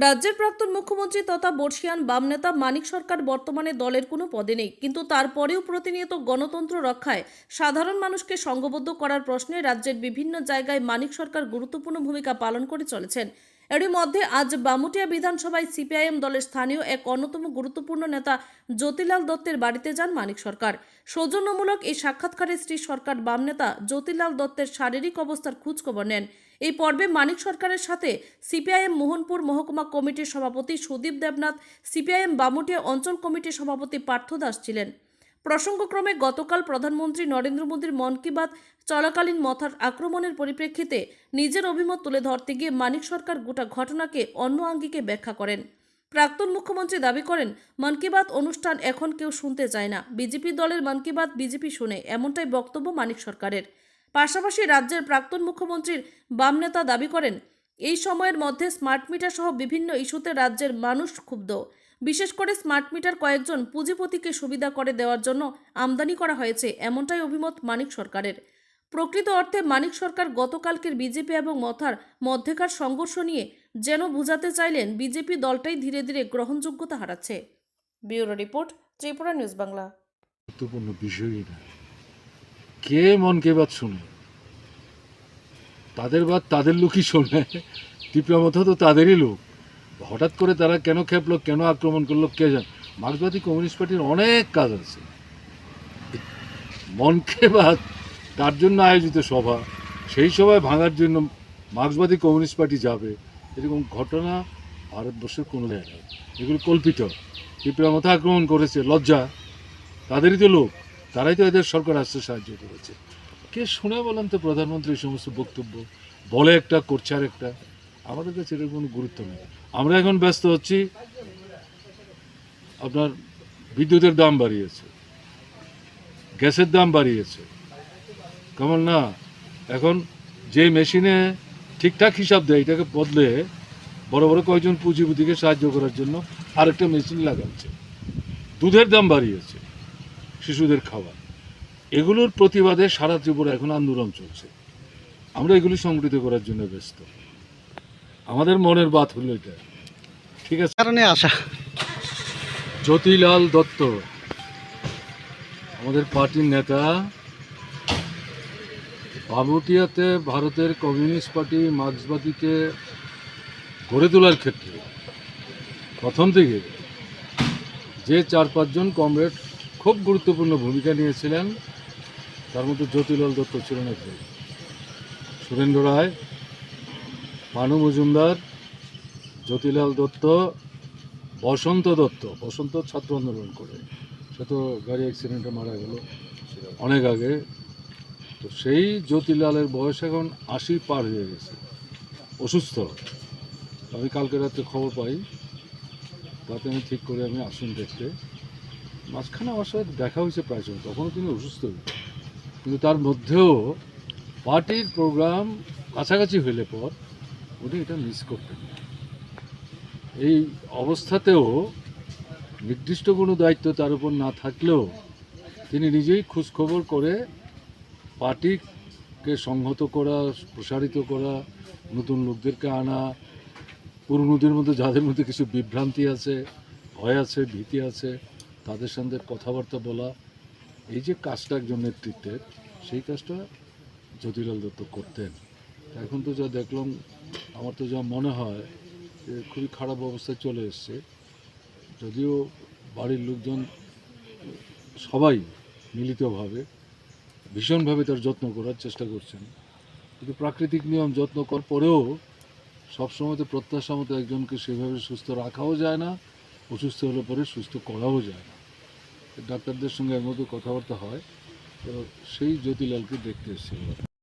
রাজ্যের প্রাক্তন মুখ্যমন্ত্রী তথা বর্ষিয়ান বাম নেতা মানিক সরকার বর্তমানে দলের কোনো পদে নেই, কিন্তু তারপরেও প্রতিনিয়ত গণতন্ত্র রক্ষায় সাধারণ মানুষকে সংঘবদ্ধ করার প্রশ্নে রাজ্যের বিভিন্ন জায়গায় মানিক সরকার গুরুত্বপূর্ণ ভূমিকা পালন করে চলেছেন। এরই মধ্যে আজ বামুটিয়া বিধানসভায় সিপিআইএম দলের স্থানীয় এক অন্যতম গুরুত্বপূর্ণ নেতা জ্যোতিলাল দত্তের বাড়িতে যান মানিক সরকার। সৌজন্যমূলক এই সাক্ষাৎকারে শ্রী সরকার বাম নেতা জ্যোতিলাল দত্তের শারীরিক অবস্থার খোঁজখবর নেন। এই পর্বে মানিক সরকারের সাথে সিপিআইএম মোহনপুর মহকুমা কমিটির সভাপতি সুদীপ দেবনাথ, সিপিআইএম বামুটিয়া অঞ্চল কমিটির সভাপতি পার্থ দাস ছিলেন। প্রসঙ্গক্রমে গতকাল প্রধানমন্ত্রী নরেন্দ্র মোদীর মন কি বাত চলাকালীন মথার আক্রমণের পরিপ্রেক্ষিতে নিজের অভিমত তুলে ধরতে গিয়ে মানিক সরকার গোটা ঘটনাকে অন্য আঙ্গিকে ব্যাখ্যা করেন। প্রাক্তন মুখ্যমন্ত্রী দাবি করেন, মন কি বাত অনুষ্ঠান এখন কেউ শুনতে চায় না, বিজেপি দলের মন কি বাত বিজেপি শুনে, এমনটাই বক্তব্য মানিক সরকারের। পাশাপাশি রাজ্যের প্রাক্তন মুখ্যমন্ত্রীর বাম নেতা দাবি করেন, এই সময়ের মধ্যে স্মার্ট মিটার সহ বিভিন্ন ইস্যুতে রাজ্যের মানুষ ক্ষুব্ধ। বিশেষ করে স্মার্ট মিটার কয়েকজন পুঁজিপতিকে সুবিধা করে দেওয়ার জন্য আমদানি করা হয়েছে, এমনটাই অভিমত মানিক সরকারের। প্রকৃত অর্থে মানিক সরকার গতকালকের বিজেপি এবং মথার মধ্যেকার সংঘর্ষ নিয়ে যেন বোঝাতে চাইলেন বিজেপি দলটাই ধীরে ধীরে গ্রহণযোগ্যতা হারাচ্ছে। Bureau report, Tripura news Bangla. গুরুত্বপূর্ণ বিষয়ই না, কে মন কে বাত শুনে? তাদের বাত তাদের লোকই শোনে। ত্রিপুরা মতো তো তাদেরই লোক। হঠাৎ করে তারা কেন খেপলো, কেন আক্রমণ করলো কে জানে। মার্ক্সবাদী কমিউনিস্ট পার্টির অনেক কাজ আছে। মন কে বাত তার জন্য আয়োজিত সভা, সেই সভায় ভাঙার জন্য মার্ক্সবাদী কমিউনিস্ট পার্টি যাবে, এরকম ঘটনা ভারতবর্ষের কোনো জায়গায়। এগুলো কল্পিত। ত্রিপুরা মতো আক্রমণ করেছে, লজ্জা। তাদেরই তো লোক, তারাই তো এদের সরকার আসতে সাহায্য করেছে। কে শুনে বলেন তো প্রধানমন্ত্রী এই সমস্ত বক্তব্য? বলে একটা, করছে আর একটা। আমাদের কাছে এটার কোনো গুরুত্ব নেই। আমরা এখন ব্যস্ত হচ্ছি, আপনার বিদ্যুতের দাম বাড়িয়েছে, গ্যাসের দাম বাড়িয়েছে, কেমন না? এখন যে মেশিনে ঠিকঠাক হিসাব দেয়, এটাকে বদলে বড় বড় কয়েকজন পুঁজিপতিকে সাহায্য করার জন্য আরেকটা মেশিন লাগাচ্ছে। দুধের দাম বাড়িয়েছে, শিশুদের খাবার। এগুলোর প্রতিবাদে সারা ত্রিপুরা এখন আন্দোলন চলছে। আমরা এগুলি সংগঠিত করার জন্য ব্যস্ত। আমাদের মনের বাত হলো এটা, ঠিক আছে? কারণে আসা জ্যোতিলাল দত্ত আমাদের পার্টির নেতা। বামুটিয়াতে ভারতের কমিউনিস্ট পার্টি মার্ক্সবাদীকে গড়ে তোলার ক্ষেত্রে প্রথম থেকে যে 4-5 জন কমরেড খুব গুরুত্বপূর্ণ ভূমিকা নিয়েছিলেন, তার মধ্যে জ্যোতিলাল দত্ত ছিলেন একজন। সুরেন্দ্র রায়, পানু মজুমদার, জ্যোতিলাল দত্ত, বসন্ত ছাত্র আন্দোলন করে, সে তো গাড়ি অ্যাক্সিডেন্টে মারা গেল অনেক আগে। তো সেই জ্যোতিলালের বয়স এখন 80 পার হয়ে গেছে, অসুস্থ। আমি কালকে রাত্রে খবর পাই, তাতে আমি ঠিক করে আমি আসুন দেখতে। মাঝখানে আমার সাথে দেখা হয়েছে প্রায় সময়, তখনও তিনি অসুস্থ হয়েছে। কিন্তু তার মধ্যেও পার্টির প্রোগ্রাম কাছাকাছি হইলে পর উনি এটা মিস করতেন না। এই অবস্থাতেও নির্দিষ্ট কোনো দায়িত্ব তার উপর না থাকলেও তিনি নিজেই খোঁজখবর করে পার্টিকে সংহত করা, প্রসারিত করা, নতুন লোকদেরকে আনা, পুরনোদের মধ্যে যাদের মধ্যে কিছু বিভ্রান্তি আছে, ভয় আছে, ভীতি আছে, তাদের সঙ্গে কথাবার্তা বলা, এই যে কাজটা একজন নেতৃত্বের, সেই কাজটা জ্যোতিলাল দত্ত করতেন। এখন তো যা দেখলাম, আমার তো যা মনে হয় যে খুবই খারাপ অবস্থায় চলে এসছে। যদিও বাড়ির লোকজন সবাই মিলিতভাবে ভীষণভাবে তার যত্ন করার চেষ্টা করছেন, কিন্তু প্রাকৃতিক নিয়ম যত্ন করার পরেও সবসময় তো প্রত্যাশা মতো একজনকে সেভাবে সুস্থ রাখাও যায় না, অসুস্থ হলে পরে সুস্থ করাও যায় না। ডাক্তারদের সঙ্গে এর মধ্যে কথাবার্তা হয়। তো সেই জ্যোতিলালকে দেখতে এসেছিল।